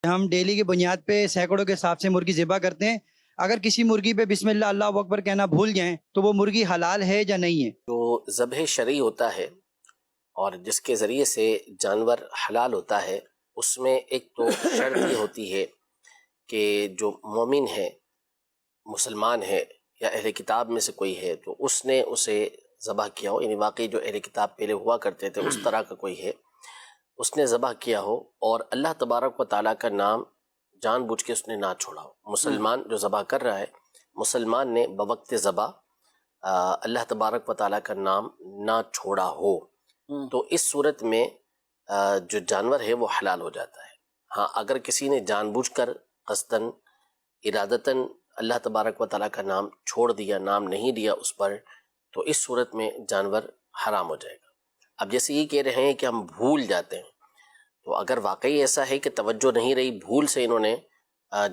ہم ڈیلی کی بنیاد پہ سینکڑوں کے حساب سے مرغی ذبح کرتے ہیں. اگر کسی مرغی پہ بسم اللہ اللہ اکبر کہنا بھول جائیں تو وہ مرغی حلال ہے یا نہیں ہے؟ جو ذبح شرعی ہوتا ہے اور جس کے ذریعے سے جانور حلال ہوتا ہے، اس میں ایک تو شرط یہ ہوتی ہے کہ جو مومن ہے، مسلمان ہے یا اہل کتاب میں سے کوئی ہے تو اس نے اسے ذبح کیا ہو، یعنی واقعی جو اہل کتاب پہلے ہوا کرتے تھے اس طرح کا کوئی ہے، اس نے ذبح کیا ہو اور اللہ تبارک و تعالیٰ کا نام جان بوجھ کے اس نے نہ چھوڑا ہو. مسلمان جو ذبح کر رہا ہے، مسلمان نے بوقت ذبح اللہ تبارک و تعالیٰ کا نام نہ چھوڑا ہو تو اس صورت میں جو جانور ہے وہ حلال ہو جاتا ہے. ہاں، اگر کسی نے جان بوجھ کر قصداً ارادتاً اللہ تبارک و تعالیٰ کا نام چھوڑ دیا، نام نہیں دیا اس پر، تو اس صورت میں جانور حرام ہو جائے گا. اب جیسے یہ کہہ رہے ہیں کہ ہم بھول جاتے ہیں، تو اگر واقعی ایسا ہے کہ توجہ نہیں رہی، بھول سے انہوں نے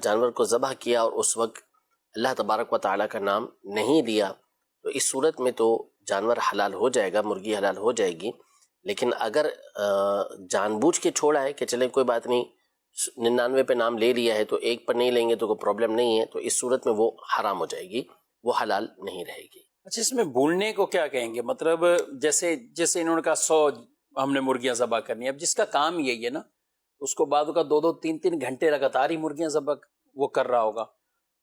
جانور کو ذبح کیا اور اس وقت اللہ تبارک و تعالیٰ کا نام نہیں دیا، تو اس صورت میں تو جانور حلال ہو جائے گا، مرغی حلال ہو جائے گی. لیکن اگر جان بوجھ کے چھوڑا ہے کہ چلے کوئی بات نہیں، 99 پہ نام لے لیا ہے تو ایک پر نہیں لیں گے تو کوئی پرابلم نہیں ہے، تو اس صورت میں وہ حرام ہو جائے گی، وہ حلال نہیں رہے گی. اچھا، اس میں بھولنے کو کیا کہیں گے؟ مطلب جیسے انہوں نے کہا 100 ہم نے مرغیاں ذبح کرنی ہے، اب جس کا کام یہی ہے نا، اس کو بعد کا 2-2 3-3 گھنٹے لگاتار ہی مرغیاں ذبح وہ کر رہا ہوگا،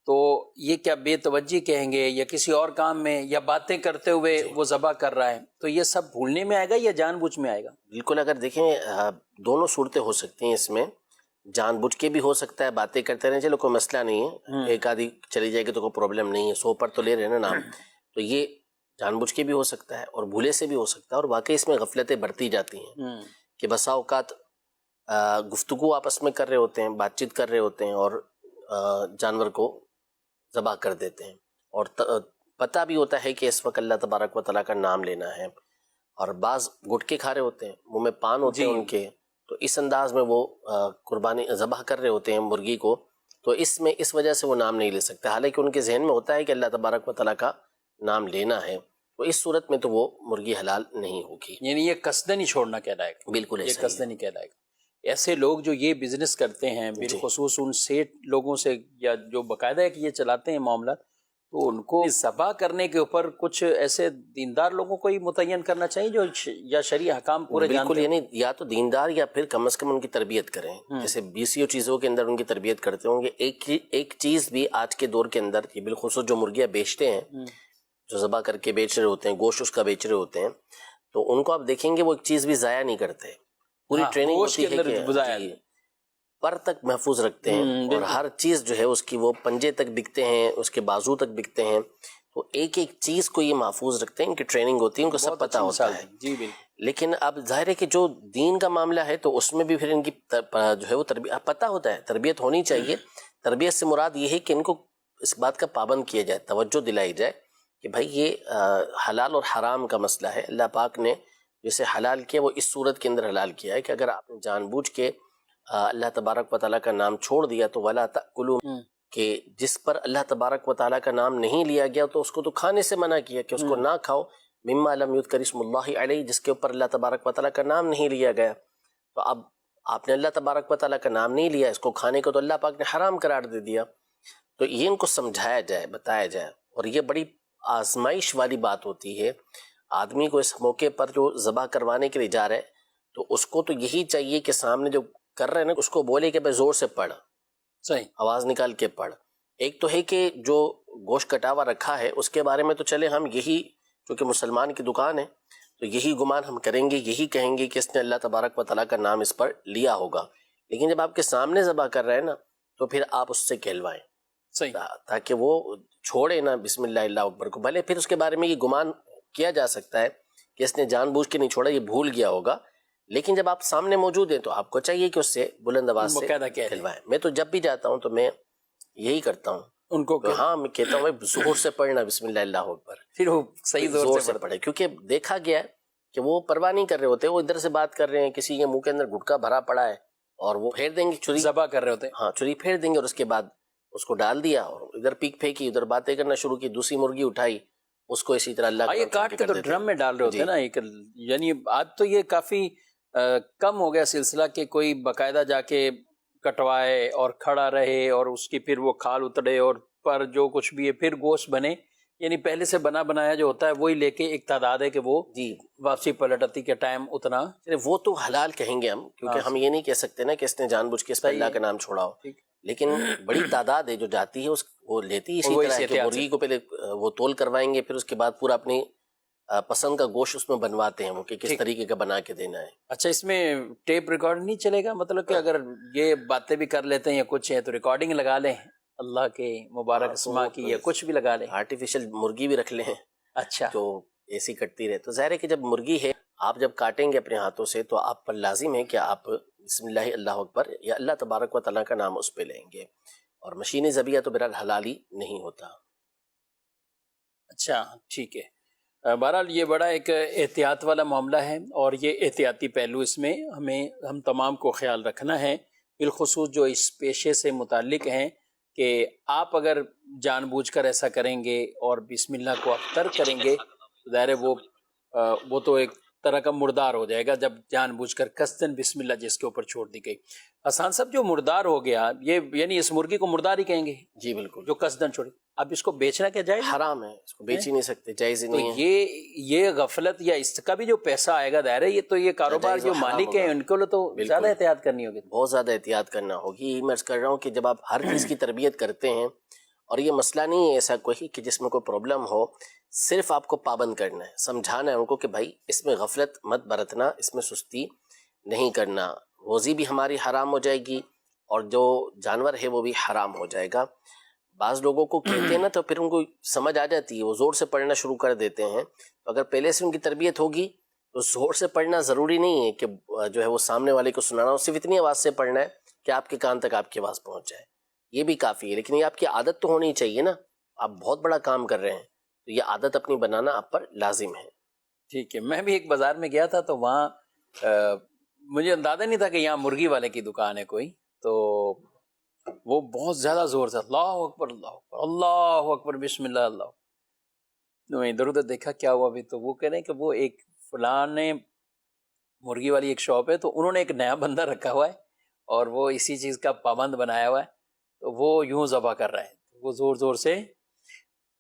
تو یہ کیا بے توجہی کہیں گے یا کسی اور کام میں یا باتیں کرتے ہوئے وہ ذبح کر رہا ہے، تو یہ سب بھولنے میں آئے گا یا جان بوجھ میں آئے گا؟ بالکل، اگر دیکھیں دونوں صورتیں ہو سکتی ہیں اس میں، جان بوجھ کے بھی ہو سکتا ہے، باتیں کرتے رہیں چلو کوئی مسئلہ نہیں ہے، ایک آدھی چلی جائے گی تو کوئی پرابلم نہیں ہے، 100 پر تو لے رہے ہیں نا نام، تو یہ جان بوجھ کے بھی ہو سکتا ہے اور بھولے سے بھی ہو سکتا ہے. اور واقعی اس میں غفلتیں بڑھتی جاتی ہیں کہ بسا اوقات گفتگو آپس میں کر رہے ہوتے ہیں، بات چیت کر رہے ہوتے ہیں اور جانور کو ذبح کر دیتے ہیں، اور پتہ بھی ہوتا ہے کہ اس وقت اللہ تبارک و تعالیٰ کا نام لینا ہے، اور بعض گٹکے کھا رہے ہوتے ہیں، منہ میں پان ہوتے ہیں ان کے، تو اس انداز میں وہ قربانی ذبح کر رہے ہوتے ہیں مرغی کو، تو اس وجہ سے وہ نام نہیں لے سکتے، حالانکہ ان کے ذہن میں ہوتا ہے کہ اللہ تبارک و تعالیٰ کا نام لینا ہے، تو اس صورت میں تو وہ مرغی حلال نہیں ہوگی. یعنی یہ قصدن ہی چھوڑنا کہلائے گا. بالکل یہ ایسا قصدن ہی کہلائے گا. ایسے لوگ جو یہ بزنس کرتے ہیں بالخصوص ان سیٹ لوگوں سے یا جو باقاعدہ ہے کہ یہ چلاتے ہیں معاملات، تو ان کو ذبح کرنے کے اوپر کچھ ایسے دیندار لوگوں کو ہی متعین کرنا چاہیے جو یا شرعی احکام پورے جانتے بالکل، یعنی یا تو دیندار یا پھر کم از کم ان کی تربیت کریں، جیسے 20 چیزوں کے اندر ان کی تربیت کرتے ہوں گے. ایک چیز بھی آج کے دور کے اندر یہ بالخصوص جو مرغیاں بیچتے ہیں، جو ذبح کر کے بیچ رہے ہوتے ہیں، گوشت اس کا بیچ رہے ہوتے ہیں، تو ان کو آپ دیکھیں گے وہ ایک چیز بھی ضائع نہیں کرتے، پوری ٹریننگ ہوتی ہے کہ پر تک محفوظ رکھتے ہیں، اور ہر چیز جو ہے اس کی وہ پنجے تک بکتے ہیں، اس کے بازو تک بکتے ہیں، تو ایک ایک چیز کو یہ محفوظ رکھتے ہیں، ان کی ٹریننگ ہوتی ہے، ان کو سب پتہ ہوتا ہے. جی بالکل. لیکن اب ظاہر ہے کہ جو دین کا معاملہ ہے تو اس میں بھی پھر ان کی جو ہے وہ تربیت پتہ ہوتا ہے، تربیت ہونی چاہیے. تربیت سے مراد یہ ہے کہ ان کو اس بات کا پابند کیا جائے، توجہ دلائی جائے کہ بھائی یہ حلال اور حرام کا مسئلہ ہے. اللہ پاک نے جسے حلال کیا وہ اس صورت کے اندر حلال کیا ہے کہ اگر آپ نے جان بوجھ کے اللہ تبارک و تعالیٰ کا نام چھوڑ دیا تو وَلَا تَأْكُلُوا، کہ جس پر اللہ تبارک و تعالیٰ کا نام نہیں لیا گیا تو اس کو تو کھانے سے منع کیا کہ اس کو نہ کھاؤ، مما لم یذکر اسم اللہ علیہ، جس کے اوپر اللہ تبارک و تعالیٰ کا نام نہیں لیا گیا. تو اب آپ نے اللہ تبارک و تعالیٰ کا نام نہیں لیا، اس کو کھانے کو تو اللہ پاک نے حرام قرار دے دیا. تو یہ ان کو سمجھایا جائے، بتایا جائے، اور یہ بڑی آزمائش والی بات ہوتی ہے. آدمی کو اس موقع پر جو ذبح کروانے کے لیے جا رہے تو اس کو تو یہی چاہیے کہ سامنے جو کر رہے ہیں نا اس کو بولے کہ بھائی زور سے پڑھ، صحیح آواز نکال کے پڑھ. ایک تو ہے کہ جو گوشت کٹا ہوا رکھا ہے اس کے بارے میں تو چلے ہم یہی، چونکہ مسلمان کی دکان ہے تو یہی گمان ہم کریں گے، یہی کہیں گے کہ اس نے اللہ تبارک و تعالیٰ کا نام اس پر لیا ہوگا. لیکن جب آپ کے سامنے ذبح کر رہے ہیں نا تو پھر آپ اس سے کہلوائیں، صحیح، تاکہ وہ چھوڑے نا بسم اللہ اللہ اکبر کو. بھلے پھر اس کے بارے میں یہ گمان کیا جا سکتا ہے کہ اس نے جان بوجھ کے نہیں چھوڑا، یہ بھول گیا ہوگا، لیکن جب آپ سامنے موجود ہیں تو آپ کو چاہیے کہ اس سے بلند آواز سے کہلوائیں. میں تو جب بھی جاتا ہوں تو میں یہی کرتا ہوں ان کو، ہاں میں کہتا ہوں زور سے پڑھنا بسم اللہ اللہ اکبر، پھر وہ صحیح زور سے پڑھے، کیونکہ دیکھا گیا ہے کہ وہ پرواہ نہیں کر رہے ہوتے، وہ ادھر سے بات کر رہے ہیں، کسی کے منہ کے اندر گٹکا بھرا پڑا ہے اور وہ پھیر دیں گے چھری، ذبح کر رہے ہوتے ہیں، ہاں چھری پھیر دیں گے، اور اس کے بعد اس کو ڈال دیا اور ادھر پیک پھینکی، ادھر باتیں کرنا شروع کی، دوسری مرغی اٹھائی، اس کو اسی طرح اللہ یہ کاٹ کے تو ڈرم میں ڈال رہے ہوتے ہیں نا. یعنی آج تو یہ کافی کم ہو گیا سلسلہ کہ کوئی باقاعدہ جا کے کٹوائے اور کھڑا رہے اور اس کی پھر وہ کھال اترے اور پر جو کچھ بھی ہے پھر گوشت بنے، یعنی پہلے سے بنا بنایا جو ہوتا ہے وہی لے کے ایک تعداد ہے کہ وہ جی واپسی پلٹتی کے ٹائم اتنا وہ تو حلال کہیں گے ہم، کیونکہ ہم یہ نہیں کہہ سکتے نا کہ اس نے جان بوجھ کے اس پہ صحیح اللہ ہے، کا نام چھوڑا ہو، ٹھیک، لیکن بڑی تعداد ہے جو جاتی ہے، وہ لیتی اسی وہ طرح اسی ہے کہ احتیاط سے۔ مرغی کو پہلے وہ تول کروائیں گے، پھر اس کے بعد پورا اپنی پسند کا گوشت اس میں بنواتے ہیں وہ کہ کس ٹھیک۔ طریقے کا بنا کے دینا ہے۔ اچھا اس میں ٹیپ ریکارڈ نہیں چلے گا؟ مطلب کہ اگر یہ باتیں بھی کر لیتے ہیں یا کچھ ہے تو ریکارڈنگ لگا لیں اللہ کے مبارک اسما کی یا کچھ بھی لگا لیں؟ آرٹیفیشل مرغی بھی رکھ لیں اچھا جو ایسی کٹتی رہے، تو ظاہر ہے کہ جب مرغی ہے آپ جب کاٹیں گے اپنے ہاتھوں سے تو آپ پر لازم ہے کہ آپ بسم اللہ اللہ اکبر یا اللہ تبارک و تعالیٰ کا نام اس پہ لیں گے، اور مشینی ذبیحہ تو بہرحال حلال ہی نہیں ہوتا۔ اچھا ٹھیک ہے۔ بہرحال یہ بڑا ایک احتیاط والا معاملہ ہے، اور یہ احتیاطی پہلو اس میں ہم تمام کو خیال رکھنا ہے، بالخصوص جو اس پیشے سے متعلق ہیں، کہ آپ اگر جان بوجھ کر ایسا کریں گے اور بسم اللہ کو آپ ترک کریں گے تو ظاہر ہے وہ تو ایک طرح کا مردار ہو جائے گا، جب جان بوجھ کر قصداً بسم اللہ جس کے اوپر چھوڑ دی گئی۔ حسان صاحب جو مردار ہو گیا، یہ یعنی اس مرغی کو مردار ہی کہیں گے جی بالکل، جو قصداً چھوڑی، اب اس کو بیچنا کیا جائے؟ حرام ہے، اس کو بیچ ہی نہیں سکتے، جائز ہی تو نہیں ہے۔ یہ غفلت یا اس کا بھی جو پیسہ آئے گا ظاہر ہے یہ تو یہ کاروبار ناجائز و جو حرام مالک ہیں ہوگا۔ ان کو تو بالکل۔ زیادہ احتیاط کرنی ہوگی۔ بہت زیادہ احتیاط کرنا ہوگی۔ یہ میں عرض کر رہا ہوں کہ جب آپ ہر چیز کی تربیت کرتے ہیں، اور یہ مسئلہ نہیں ہے ایسا کوئی کہ جس میں کوئی پرابلم ہو، صرف آپ کو پابند کرنا ہے، سمجھانا ہے ان کو کہ بھائی اس میں غفلت مت برتنا، اس میں سستی نہیں کرنا، روزی بھی ہماری حرام ہو جائے گی اور جو جانور ہے وہ بھی حرام ہو جائے گا۔ بعض لوگوں کو کہتے ہیں نا تو پھر ان کو سمجھ آ جاتی ہے، وہ زور سے پڑھنا شروع کر دیتے ہیں، تو اگر پہلے سے ان کی تربیت ہوگی تو زور سے پڑھنا ضروری نہیں ہے کہ جو ہے وہ سامنے والے کو سنانا ہو، صرف اتنی آواز سے پڑھنا ہے کہ آپ کے کان تک آپ کی آواز پہنچ جائے، یہ بھی کافی ہے۔ لیکن یہ آپ کی عادت تو ہونی چاہیے نا، آپ بہت بڑا کام کر رہے ہیں تو یہ عادت اپنی بنانا آپ پر لازم ہے۔ ٹھیک ہے، میں بھی ایک بازار میں گیا تھا تو وہاں مجھے اندازہ نہیں تھا کہ یہاں مرغی والے کی دکان ہے کوئی، تو وہ بہت زیادہ زور سے اللہ اکبر اللہ اکبر اللہ اکبر بسم اللہ اللہ، تو میں ادھر ادھر دیکھا کیا ہوا بھی، تو وہ کہہ رہے ہیں کہ وہ ایک فلاں مرغی والی ایک شاپ ہے، تو انہوں نے ایک نیا بندہ رکھا ہوا ہے اور وہ اسی چیز کا پابند بنایا ہوا ہے، تو وہ یوں ذبح کر رہا ہے، وہ زور زور سے،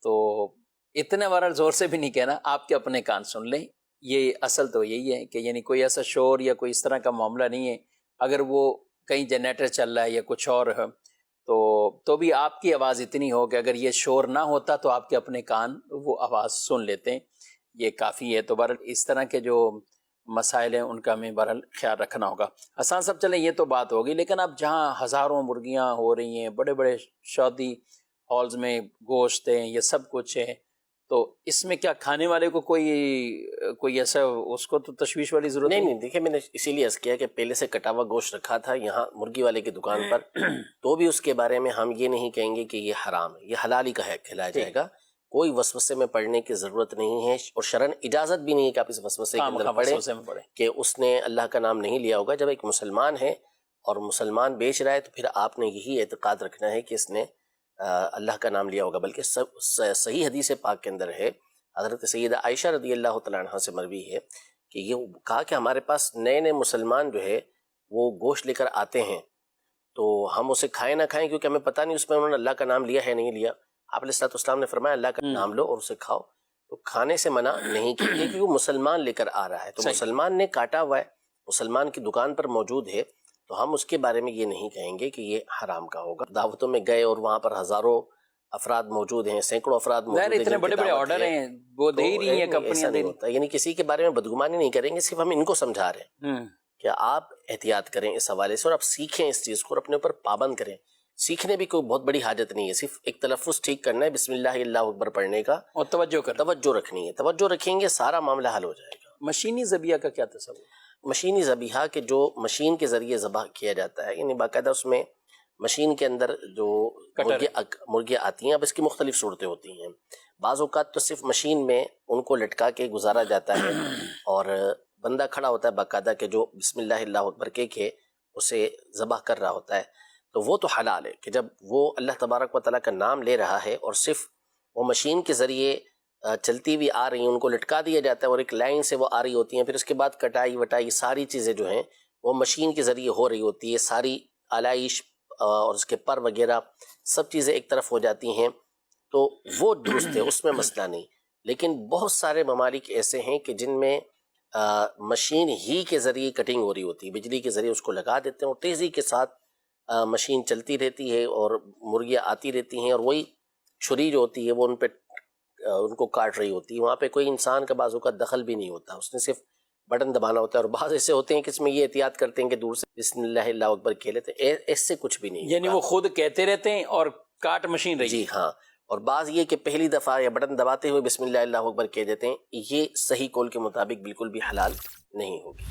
تو اتنے بار زور سے بھی نہیں کہنا، آپ کے اپنے کان سن لیں، یہ اصل تو یہی ہے کہ یعنی کوئی ایسا شور یا کوئی اس طرح کا معاملہ نہیں ہے، اگر وہ کہیں جنریٹر چل رہا ہے یا کچھ اور ہے تو بھی آپ کی آواز اتنی ہو کہ اگر یہ شور نہ ہوتا تو آپ کے اپنے کان وہ آواز سن لیتے ہیں، یہ کافی ہے۔ تو بہرحال اس طرح کے جو مسائل ہیں ان کا ہمیں بہرحال خیال رکھنا ہوگا۔ حسان صاحب چلیں یہ تو بات ہوگی، لیکن اب جہاں ہزاروں مرغیاں ہو رہی ہیں، بڑے بڑے شادی ہالز میں گوشت ہیں، یہ سب کچھ ہے، تو اس میں کیا کھانے والے کو کوئی ایسا اس کو تو تشویش والی ضرورت نہیں نہیں، دیکھیں میں نے اسی لیے عرض کیا کہ پہلے سے کٹا ہوا گوشت رکھا تھا یہاں مرغی والے کی دکان پر، تو بھی اس کے بارے میں ہم یہ نہیں کہیں گے کہ یہ حرام ہے، یہ حلال ہی کا ہے کہلایا جائے گا، کوئی وسوسے میں پڑھنے کی ضرورت نہیں ہے، اور شرعاً اجازت بھی نہیں ہے کہ آپ اس وسوسے کے اندر پڑھیں کہ اس نے اللہ کا نام نہیں لیا ہوگا۔ جب ایک مسلمان ہے اور مسلمان بیچ رہا ہے تو پھر آپ نے یہی اعتقاد رکھنا ہے کہ اس نے اللہ کا نام لیا ہوگا، بلکہ صحیح حدیث پاک کے اندر ہے، حضرت سیدہ عائشہ رضی اللہ تعالیٰ عنہ سے مروی ہے کہ یہ کہا کہ ہمارے پاس نئے نئے مسلمان جو ہے وہ گوشت لے کر آتے ہیں تو ہم اسے کھائیں نہ کھائیں کیونکہ ہمیں پتہ نہیں اس میں انہوں نے اللہ کا نام لیا ہے نہیں لیا۔ آپ علیہ الصلوۃ والسلام نے فرمایا اللہ کا نام لو اور اسے کھاؤ، تو کھانے سے منع نہیں کی کیونکہ وہ مسلمان لے کر آ رہا ہے، تو مسلمان نے کاٹا ہوا ہے، مسلمان کی دکان پر موجود ہے، تو ہم اس کے بارے میں یہ نہیں کہیں گے کہ یہ حرام کا ہوگا۔ دعوتوں میں گئے اور وہاں پر ہزاروں افراد موجود ہیں، سینکڑوں افراد موجود ہیں، اتنے بڑے بڑے آرڈر ہیں وہ دے ہی رہی ہیں کمپنیاں، دے ہوتا یعنی کسی کے بارے میں بدگمانی نہیں کریں گے، صرف ہم ان کو سمجھا رہے ہیں کہ آپ احتیاط کریں اس حوالے سے اور آپ سیکھیں اس چیز کو اور اپنے اوپر پابند کریں۔ سیکھنے بھی کوئی بہت بڑی حاجت نہیں ہے، صرف ایک تلفظ ٹھیک کرنا ہے، بسم اللہ اللہ اکبر پڑھنے کا، اور توجہ رکھنی ہے، توجہ رکھیں گے سارا معاملہ حل ہو جائے گا۔ مشینی ذبیحہ کا کیا تصور؟ مشینی ذبیحہ کہ جو مشین کے ذریعے ذبح کیا جاتا ہے، یعنی باقاعدہ اس میں مشین کے اندر جو مرغیاں آتی ہیں، اب اس کی مختلف صورتیں ہوتی ہیں، بعض اوقات تو صرف مشین میں ان کو لٹکا کے گزارا جاتا ہے اور بندہ کھڑا ہوتا ہے باقاعدہ کہ جو بسم اللہ اللہ اکبر کے اسے ذبح کر رہا ہوتا ہے، تو وہ تو حلال ہے کہ جب وہ اللہ تبارک و تعالیٰ کا نام لے رہا ہے اور صرف وہ مشین کے ذریعے چلتی ہوئی آ رہی ہیں، ان کو لٹکا دیا جاتا ہے اور ایک لائن سے وہ آ رہی ہوتی ہیں، پھر اس کے بعد کٹائی وٹائی ساری چیزیں جو ہیں وہ مشین کے ذریعے ہو رہی ہوتی ہے، ساری آلائش اور اس کے پر وغیرہ سب چیزیں ایک طرف ہو جاتی ہیں تو وہ درست ہے، اس میں مسئلہ نہیں. لیکن بہت سارے ممالک ایسے ہیں کہ جن میں مشین ہی کے ذریعے کٹنگ ہو رہی ہوتی ہے، بجلی کے ذریعے اس کو لگا دیتے ہیں اور تیزی کے ساتھ مشین چلتی رہتی ہے اور مرغیاں آتی رہتی ہیں اور وہی چھری جو ہوتی ہے وہ ان کو کاٹ رہی ہوتی ہے. وہاں پہ کوئی انسان کا بعض اوقات دخل بھی نہیں ہوتا، اس نے صرف بٹن دبانا ہوتا ہے. اور بعض ایسے ہوتے ہیں کہ اس میں یہ احتیاط کرتے ہیں کہ دور سے بسم اللہ اللہ اکبر کہہ لیتے ہیں، ایسے کچھ بھی نہیں. یعنی وہ خود کہتے رہتے ہیں اور کاٹ مشین رہی. جی ہاں. اور بعض یہ کہ پہلی دفعہ یا بٹن دباتے ہوئے بسم اللہ اللہ اکبر کہہ دیتے ہیں، یہ صحیح قول کے مطابق بالکل بھی حلال نہیں ہوگی.